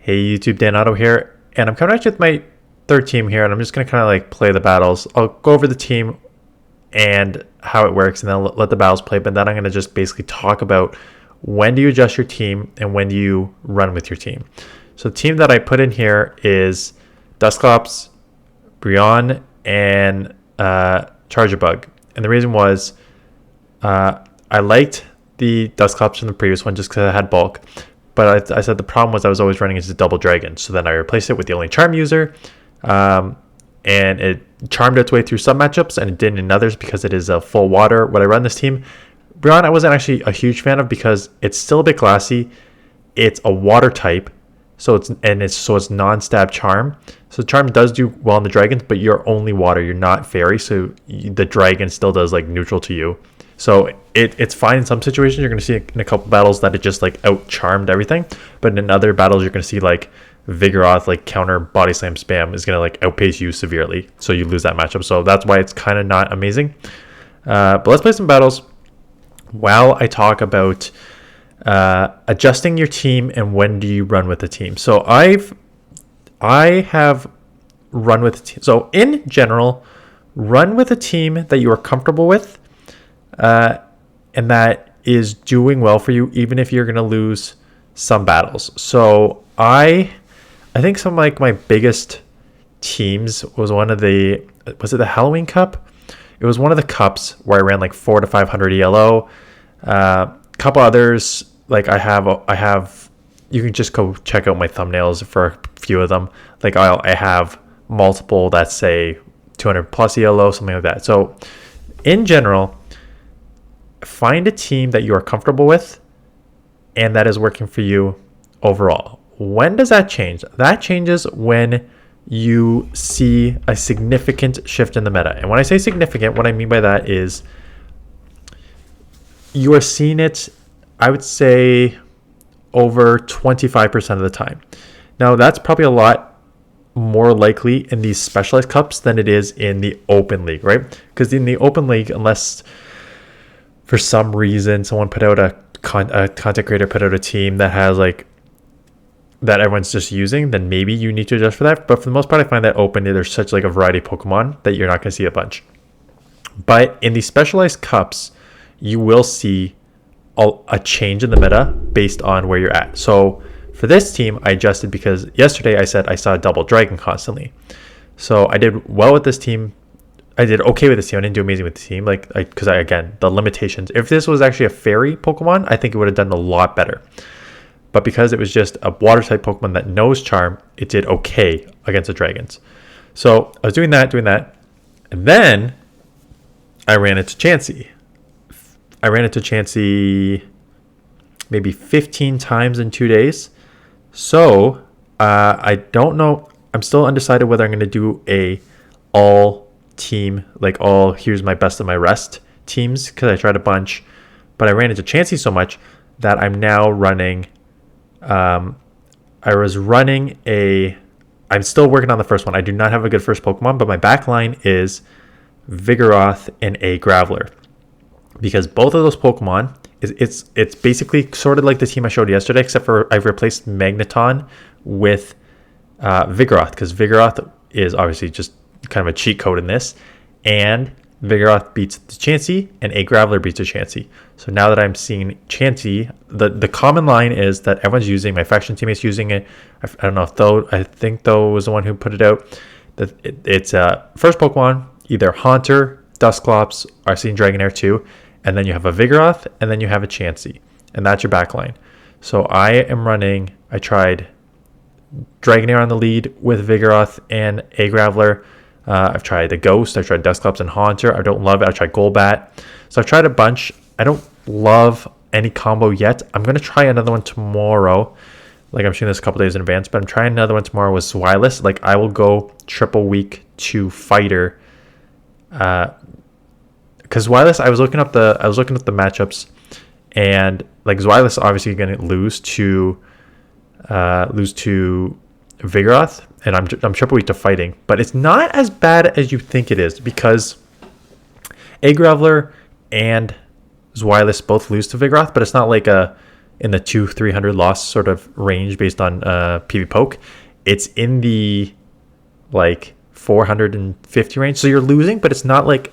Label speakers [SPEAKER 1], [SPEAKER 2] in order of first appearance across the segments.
[SPEAKER 1] Hey YouTube, Dan Otto here, and I'm coming at you with my third team here, and I'm just going to kind of like play the battles. I'll go over the team and how it works, and then let the battles play, but then I'm going to just basically talk about when do you adjust your team and when do you run with your team. So the team that I put in here is Dusclops, Brion, and Charger Bug. And the reason was I liked the Dusclops from the previous one just because I had bulk. But I said the problem was I was always running into double dragon. So then I replaced it with the only charm user. And it charmed its way through some matchups and it didn't in others because it is a full water. When I run this team, Brion I wasn't actually a huge fan of because it's still a bit glassy. It's a water type. So it's non-stab charm. So charm does do well on the dragons, but you're only water. You're not fairy. So the dragon still does like neutral to you. So it's fine in some situations. You're going to see in a couple battles that it just like out charmed everything. But in other battles, you're going to see like Vigoroth, like counter body slam spam is going to like outpace you severely. So you lose that matchup. So that's why it's kind of not amazing. But let's play some battles while I talk about adjusting your team and when do you run with the team. So I have run with a team. So in general, run with a team that you are comfortable with. And that is doing well for you, even if you're going to lose some battles. So I think some like my biggest teams was was it the Halloween Cup? It was one of the cups where I ran like 400 to 500 ELO. Couple others like I have. You can just go check out my thumbnails for a few of them. Like I have multiple that say 200 plus ELO, something like that. So in general, find a team that you are comfortable with and that is working for you overall. When does that change? That changes when you see a significant shift in the meta. And when I say significant, what I mean by that is you are seeing it, I would say, over 25% of the time. Now, that's probably a lot more likely in these specialized cups than it is in the open league, right? Because in the open league, unless for some reason someone put out a content creator put out a team that has like that everyone's just using, then maybe you need to adjust for that. But for the most part, I find that open there's such like a variety of Pokemon that you're not going to see a bunch. But in these specialized cups, you will see a change in the meta based on where you're at. So for this team, I adjusted because yesterday I said I saw a double dragon constantly. So I did well with this team. I did okay with this team. I didn't do amazing with the team, because again, the limitations. If this was actually a fairy Pokemon, I think it would have done a lot better. But because it was just a water type Pokemon that knows Charm, it did okay against the dragons. So I was doing that, and then I ran into Chansey. Maybe 15 times in 2 days. So I don't know. I'm still undecided whether I'm going to do a all team, like all here's my best of my rest teams, because I tried a bunch, but I ran into Chansey so much that I'm now running. I'm still working on the first one. I do not have a good first Pokemon, but my back line is Vigoroth and a Graveler, because both of those Pokemon it's basically sort of like the team I showed yesterday, except for I've replaced Magneton with Vigoroth, because Vigoroth is obviously just kind of a cheat code in this, and Vigoroth beats the Chansey and a Graveler beats a Chansey. So now that I'm seeing Chansey, the common line is that everyone's using, my faction teammates using it. I don't know if I think Tho was the one who put it out, that it's first Pokemon, either Haunter, Dusclops, or I've seen Dragonair too, and then you have a Vigoroth, and then you have a Chansey, and that's your backline. So I tried Dragonair on the lead with Vigoroth and a Graveler. I've tried the Ghost, I've tried Dusclops and Haunter. I don't love it. I tried Golbat. So I've tried a bunch. I don't love any combo yet. I'm going to try another one tomorrow. Like I'm shooting this a couple days in advance, but I'm trying another one tomorrow with Zwilus. Like I will go triple week to fighter. Because Zwilus, I was looking up the matchups, and like Zwilus obviously going to lose to Vigoroth, and I'm triple weak to fighting, but it's not as bad as you think it is, because a Graveler and Zwilus both lose to Vigoroth, but it's in the 200-300 loss sort of range based on PV poke. It's in the like 450 range. So you're losing, but it's not like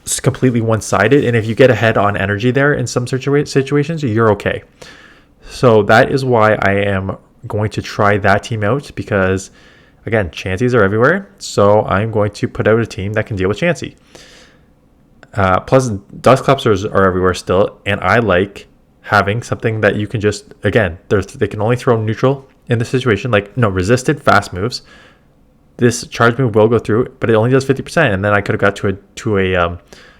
[SPEAKER 1] it's completely one-sided. And if you get ahead on energy there in some situations, you're okay. So that is why I am going to try that team out, because again, Chanseys are everywhere. So I'm going to put out a team that can deal with Chansey. Plus, Dustclapsers are everywhere still, and I like having something that you can just, again, they can only throw neutral in this situation, like no resisted fast moves. This charge move will go through, but it only does 50%, and then I could have got to a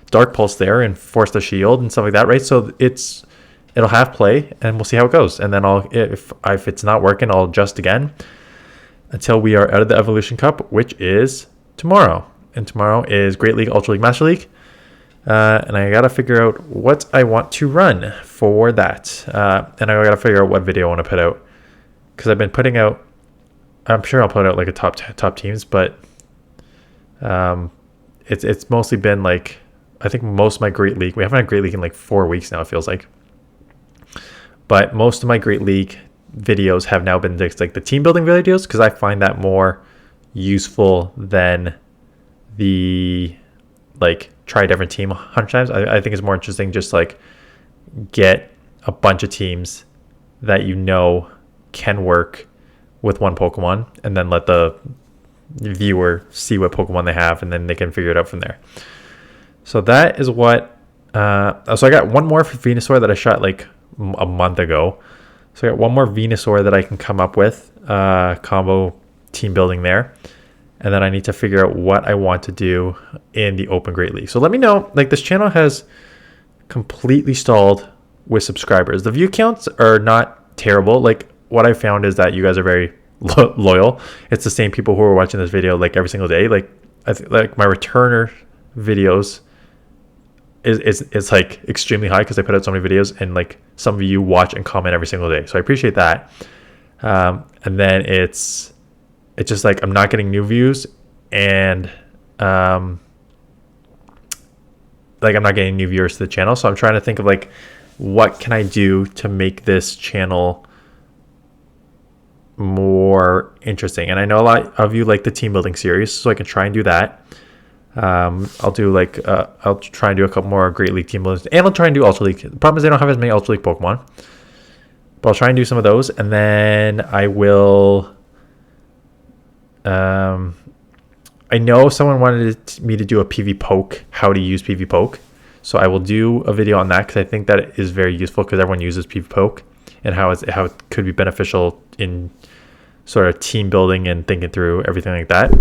[SPEAKER 1] Dark Pulse there and forced a shield and stuff like that, right? So it'll have play, and we'll see how it goes. And then if it's not working, I'll adjust again until we are out of the Evolution Cup, which is tomorrow. And tomorrow is Great League, Ultra League, Master League. And I got to figure out what I want to run for that. And I got to figure out what video I want to put out. Because I've been putting out, I'm sure I'll put out like a top teams, but it's mostly been like, I think most of my Great League, we haven't had Great League in like 4 weeks now, it feels like. But most of my Great League videos have now been just like the team building videos, because I find that more useful than the like try a different team 100 times. I think it's more interesting just like get a bunch of teams that you know can work with one Pokemon, and then let the viewer see what Pokemon they have, and then they can figure it out from there. So that is what so I got one more for Venusaur that I shot like a month ago. So I got one more Venusaur that I can come up with combo team building there, and then I need to figure out what I want to do in the Open Great League. So let me know. Like, this channel has completely stalled with subscribers. The view counts are not terrible. Like, what I found is that you guys are very loyal. It's the same people who are watching this video like every single day. Like, I think like my returner videos is like extremely high because I put out so many videos, and like some of you watch and comment every single day. So I appreciate that. And then it's just like I'm not getting new views, and like I'm not getting new viewers to the channel. So I'm trying to think of like, what can I do to make this channel more interesting? And I know a lot of you like the team building series, so I can try and do that. I'll do like I'll try and do a couple more Great League team buildings, and I'll try and do Ultra League. The problem is they don't have as many Ultra League Pokemon, but I'll try and do some of those, and then I will. I know someone wanted me to do a PV Poke, how to use PV Poke, so I will do a video on that, because I think that it is very useful, because everyone uses PV Poke, and how it could be beneficial in sort of team building and thinking through everything like that.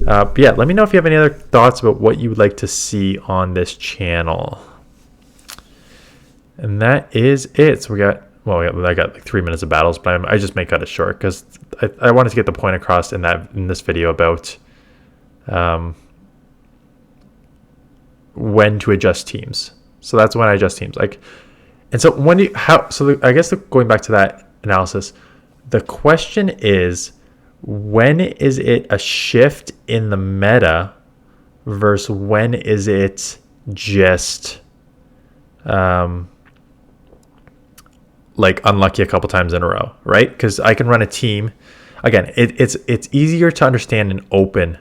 [SPEAKER 1] But yeah, let me know if you have any other thoughts about what you would like to see on this channel. And that is it. So I got like 3 minutes of battles, but I just may cut it short because I wanted to get the point across in this video about when to adjust teams. So that's when I adjust teams. Like, and so I guess going back to that analysis, the question is, when is it a shift in the meta versus when is it just like unlucky a couple times in a row, right? Because I can run a team. Again, it's easier to understand in open.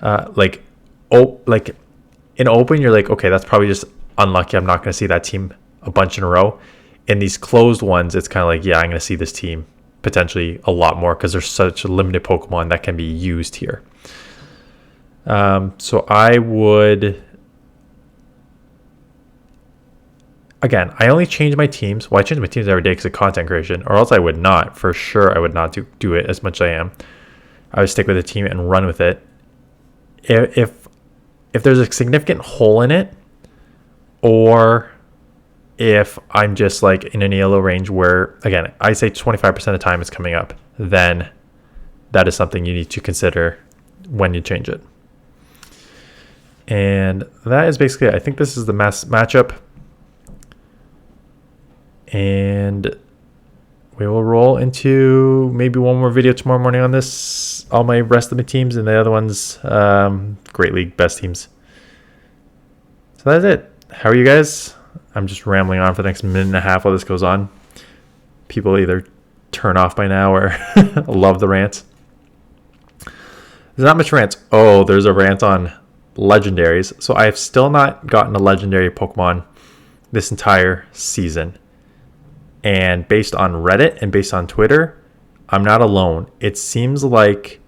[SPEAKER 1] Like in open, you're like, okay, that's probably just unlucky. I'm not going to see that team a bunch in a row. In these closed ones, it's kind of like, yeah, I'm going to see this team potentially a lot more because there's such a limited Pokemon that can be used here. So I would, again, I only change my teams. Well, I change my teams every day because of content creation, or else I would not. For sure, I would not do it as much as I am. I would stick with the team and run with it. If there's a significant hole in it, or if I'm just like in an ELO range where, again, I say 25% of the time it's coming up, then that is something you need to consider when you change it. And that is basically it. I think this is the matchup. And we will roll into maybe one more video tomorrow morning on this, all my rest of the teams, and the other ones, Great League best teams. So that's it. How are you guys? I'm just rambling on for the next minute and a half while this goes on. People either turn off by now or love the rants. There's not much rants. Oh, there's a rant on legendaries. So I have still not gotten a legendary Pokemon this entire season. And based on Reddit and based on Twitter, I'm not alone. It seems like,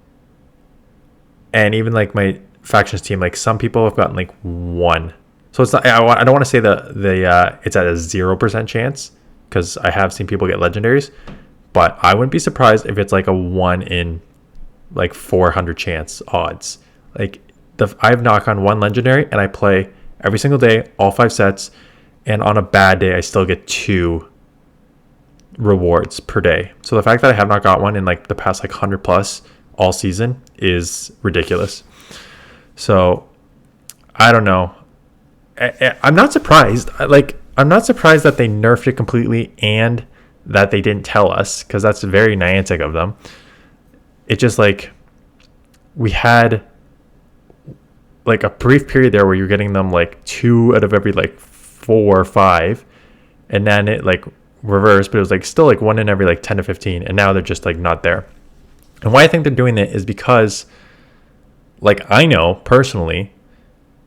[SPEAKER 1] and even like my factions team, like some people have gotten like one. So it's not, I don't want to say it's at a 0% chance, because I have seen people get legendaries, but I wouldn't be surprised if it's like a 1 in like 400 chance odds. Like I have knock on one legendary and I play every single day, all 5 sets. And on a bad day, I still get 2 rewards per day. So the fact that I have not got one in like the past like 100 plus all season is ridiculous. So I don't know. I'm not surprised. I'm not surprised that they nerfed it completely and that they didn't tell us, because that's very Niantic of them. It just like we had like a brief period there where you're getting them like 2 out of every like 4 or 5, and then it like reversed, but it was like still like 1 in every like 10 to 15, and now they're just like not there. And why I think they're doing it is because, like, I know personally,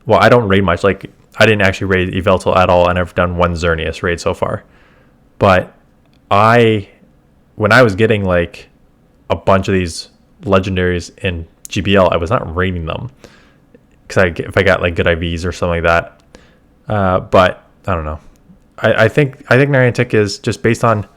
[SPEAKER 1] well, I don't raid much. Like, I didn't actually raid Yveltal at all, and I've done 1 Xerneas raid so far. But when I was getting like a bunch of these legendaries in GBL, I was not raiding them because if I got like good IVs or something like that. But I don't know. I think Niantic is just based on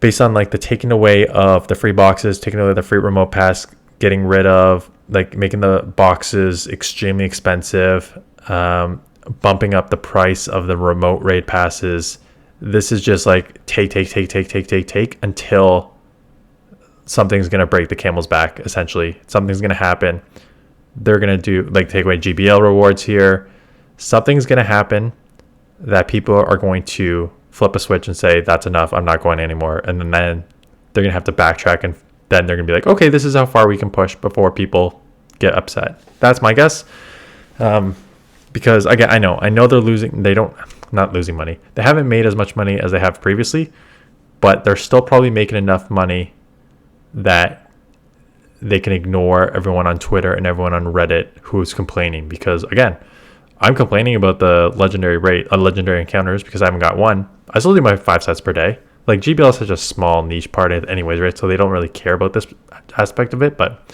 [SPEAKER 1] like the taking away of the free boxes, taking away the free remote pass, getting rid of like making the boxes extremely expensive, bumping up the price of the remote raid passes. This is just like take until something's going to break the camel's back. Essentially, something's going to happen. They're going to do like take away GBL rewards here. Something's going to happen that people are going to flip a switch and say, that's enough, I'm not going anymore. And then they're going to have to backtrack, and then they're going to be like, okay, this is how far we can push before people get upset. That's my guess. Because again, I know they're not losing money. They haven't made as much money as they have previously, but they're still probably making enough money that they can ignore everyone on Twitter and everyone on Reddit who's complaining. Because again, I'm complaining about the legendary encounters because I haven't got one. I still do my 5 sets per day. Like, GBL is such a small niche part anyways, right? So they don't really care about this aspect of it, but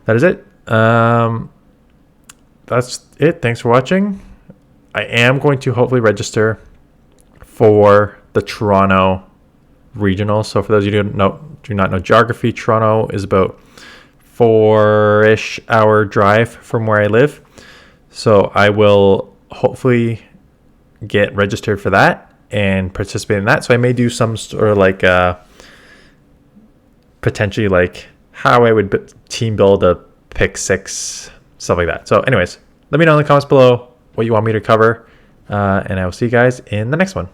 [SPEAKER 1] that is it. That's it. Thanks for watching. I am going to hopefully register for the Toronto regional. So for those of you who do not know geography, Toronto is about 4-ish hour drive from where I live. So I will hopefully get registered for that and participate in that. So I may do some sort of like potentially like how I would team build a pick 6, stuff like that. So anyways, let me know in the comments below what you want me to cover, and I will see you guys in the next one.